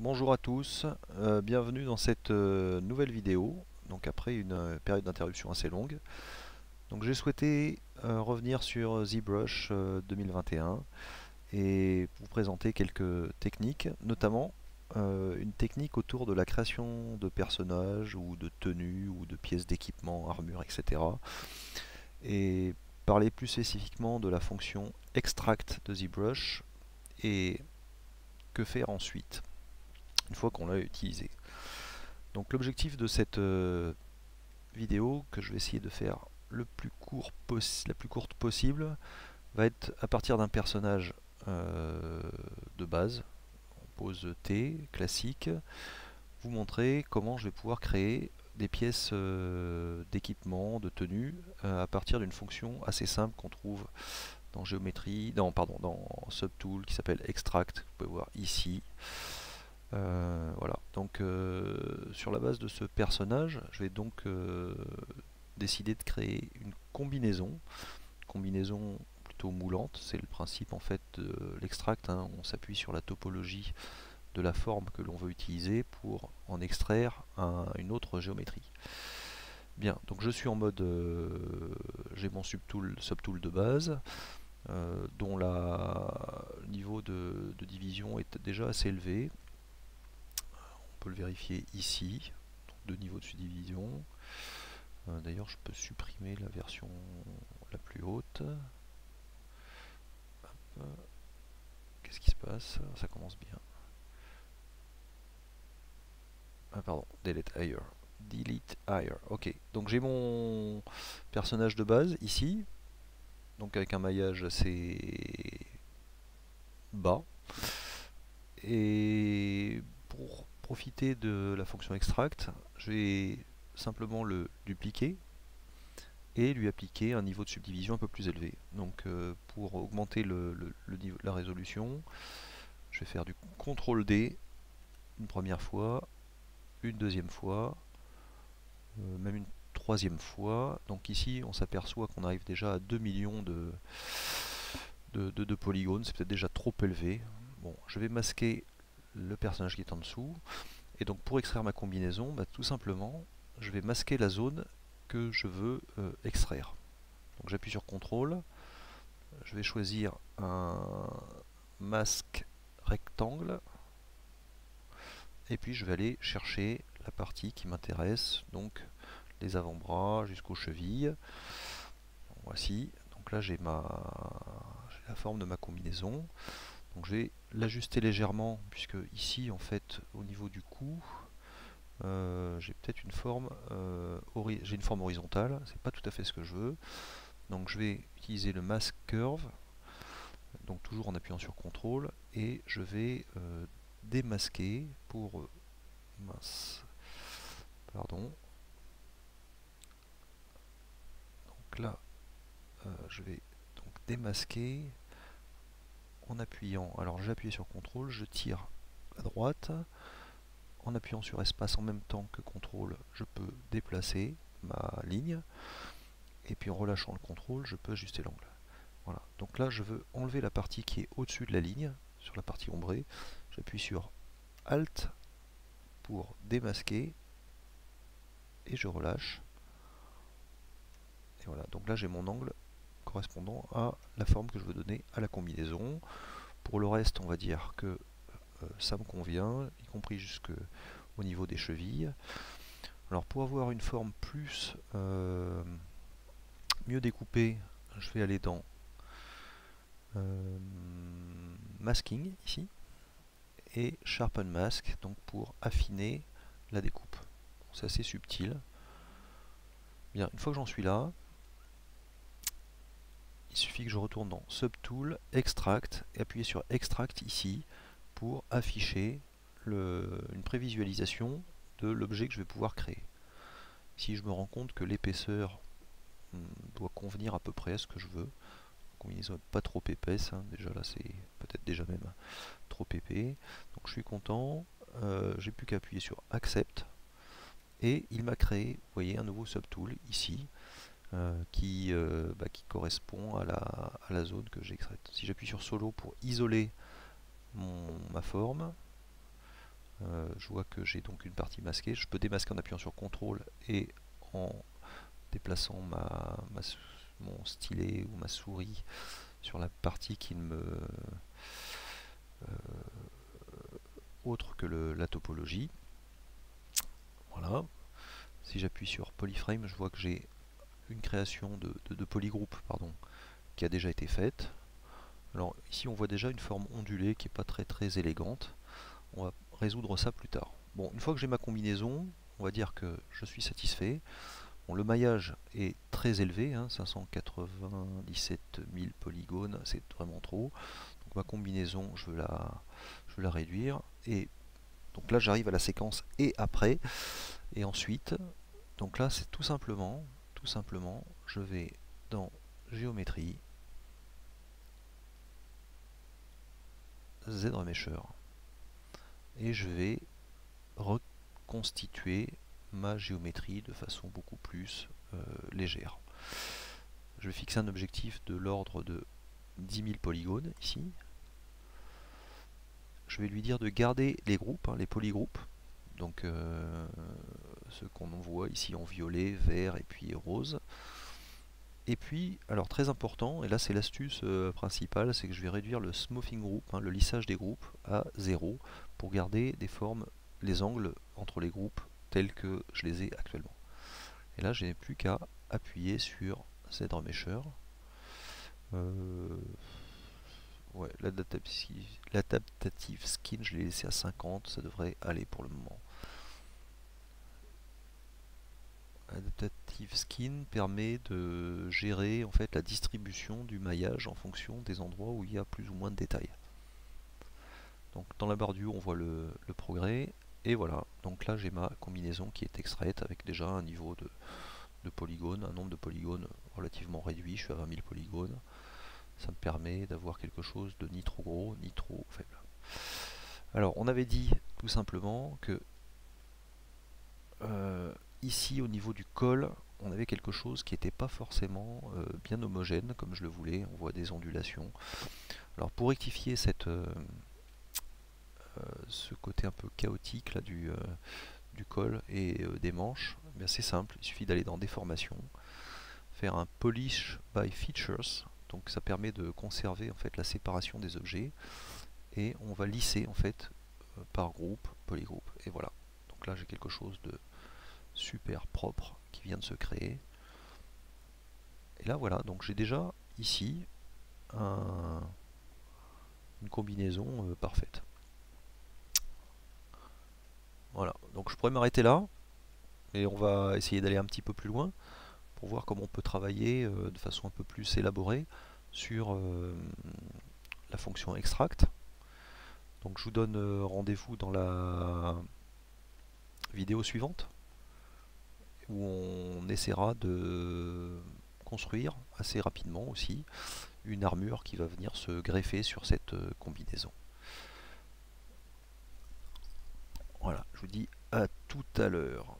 Bonjour à tous, bienvenue dans cette nouvelle vidéo, donc après une période d'interruption assez longue. Donc j'ai souhaité revenir sur ZBrush 2021 et vous présenter quelques techniques, notamment une technique autour de la création de personnages ou de tenues ou de pièces d'équipement, armure, etc. Et parler plus spécifiquement de la fonction extract de ZBrush et que faire ensuite une fois qu'on l'a utilisé. Donc l'objectif de cette vidéo, que je vais essayer de faire la plus courte possible, va être à partir d'un personnage de base, en pose T, classique, vous montrer comment je vais pouvoir créer des pièces d'équipement, de tenue, à partir d'une fonction assez simple qu'on trouve dans géométrie, dans Subtool qui s'appelle Extract, vous pouvez voir ici. Voilà, donc sur la base de ce personnage, je vais donc décider de créer une combinaison plutôt moulante, c'est le principe en fait de l'extract, hein. On s'appuie sur la topologie de la forme que l'on veut utiliser pour en extraire une autre géométrie. Bien, donc je suis en mode, j'ai mon subtool de base, dont le niveau de division est déjà assez élevé. On peut le vérifier ici, donc deux niveaux de subdivision. D'ailleurs, je peux supprimer la version la plus haute. Qu'est-ce qui se passe? Ça commence bien. Ah pardon, delete higher. Delete higher. Ok, donc j'ai mon personnage de base ici, donc avec un maillage assez bas. Et pour profiter de la fonction extract, je vais simplement le dupliquer et lui appliquer un niveau de subdivision un peu plus élevé. Donc pour augmenter la résolution, je vais faire du CTRL D une première fois, une deuxième fois, même une troisième fois. Donc ici on s'aperçoit qu'on arrive déjà à 2 millions de polygones, c'est peut-être déjà trop élevé. Bon, je vais masquer le personnage qui est en dessous. Et donc pour extraire ma combinaison, bah, tout simplement, je vais masquer la zone que je veux extraire. Donc j'appuie sur CTRL, je vais choisir un masque rectangle, et puis je vais aller chercher la partie qui m'intéresse, donc les avant-bras jusqu'aux chevilles. Voici, donc là j'ai la forme de ma combinaison. Donc je vais l'ajuster légèrement, puisque ici en fait au niveau du cou, j'ai peut-être j'ai une forme horizontale, c'est pas tout à fait ce que je veux. Donc je vais utiliser le mask curve, donc toujours en appuyant sur CTRL, et je vais démasquer pour mince, pardon. Donc là, je vais donc démasquer en appuyant. Alors j'ai appuyé sur CTRL, je tire à droite. En appuyant sur espace en même temps que CTRL, je peux déplacer ma ligne. Et puis en relâchant le CTRL, je peux ajuster l'angle. Voilà. Donc là, je veux enlever la partie qui est au-dessus de la ligne, sur la partie ombrée. J'appuie sur Alt pour démasquer et je relâche. Et voilà. Donc là, j'ai mon angle correspondant à la forme que je veux donner à la combinaison. Pour le reste, on va dire que ça me convient, y compris jusqu'au niveau des chevilles. Alors pour avoir une forme mieux découpée, je vais aller dans Masking ici et Sharpen Mask, donc pour affiner la découpe. C'est assez subtil. Bien, une fois que j'en suis là, il suffit que je retourne dans Subtool, Extract et appuyer sur Extract ici pour afficher une prévisualisation de l'objet que je vais pouvoir créer. Ici, je me rends compte que l'épaisseur doit convenir à peu près à ce que je veux. La combinaison n'est pas trop épaisse, hein. Déjà là c'est peut-être déjà même trop épais. Donc je suis content, j'ai plus qu'à appuyer sur Accept et il m'a créé, vous voyez, un nouveau subtool ici qui correspond à la zone que j'ai extraite. Si j'appuie sur Solo pour isoler ma forme, Je vois que j'ai donc une partie masquée. Je peux démasquer en appuyant sur CTRL et en déplaçant mon stylet ou ma souris sur la partie qui ne me autre que la topologie. Voilà. Si j'appuie sur Polyframe, je vois que j'ai une création de polygroupe, pardon, qui a déjà été faite. Alors ici on voit déjà une forme ondulée qui n'est pas très élégante. On va résoudre ça plus tard. Bon, une fois que j'ai ma combinaison, on va dire que je suis satisfait. Bon, le maillage est très élevé, hein, 597 000 polygones, c'est vraiment trop. Donc ma combinaison, je veux la réduire. Et donc là j'arrive à la séquence et après. Et ensuite, donc là c'est tout simplement, je vais dans Géométrie, ZRemesher, et je vais reconstituer ma géométrie de façon beaucoup plus légère. Je vais fixer un objectif de l'ordre de 10 000 polygones ici. Je vais lui dire de garder les groupes, hein, les polygroupes, donc ceux qu'on voit ici en violet, vert et puis rose. Et puis, alors très important, et là c'est l'astuce principale, c'est que je vais réduire le smoothing group, hein, le lissage des groupes, à 0 pour garder des formes, les angles entre les groupes tels que je les ai actuellement. Et là, je n'ai plus qu'à appuyer sur ZRemesher. Ouais, l'adaptative skin, je l'ai laissé à 50, ça devrait aller pour le moment. Adaptative Skin permet de gérer en fait la distribution du maillage en fonction des endroits où il y a plus ou moins de détails. Donc dans la barre du haut on voit le progrès et voilà, donc là j'ai ma combinaison qui est extraite avec déjà un niveau de polygones, un nombre de polygones relativement réduit, je suis à 20 000 polygones. Ça me permet d'avoir quelque chose de ni trop gros ni trop faible. Alors on avait dit tout simplement que ici au niveau du col on avait quelque chose qui n'était pas forcément bien homogène comme je le voulais, on voit des ondulations. Alors pour rectifier ce côté un peu chaotique là, du col et des manches, c'est simple, il suffit d'aller dans Déformation, faire un Polish by Features, donc ça permet de conserver en fait la séparation des objets et on va lisser en fait par groupe, polygroupe, et voilà. Donc là j'ai quelque chose de super propre qui vient de se créer. Et là voilà, donc j'ai déjà ici une combinaison parfaite. Voilà, donc je pourrais m'arrêter là, et on va essayer d'aller un petit peu plus loin pour voir comment on peut travailler de façon un peu plus élaborée sur la fonction extract. Donc je vous donne rendez-vous dans la vidéo suivante où on essaiera de construire assez rapidement aussi une armure qui va venir se greffer sur cette combinaison. Voilà, je vous dis à tout à l'heure.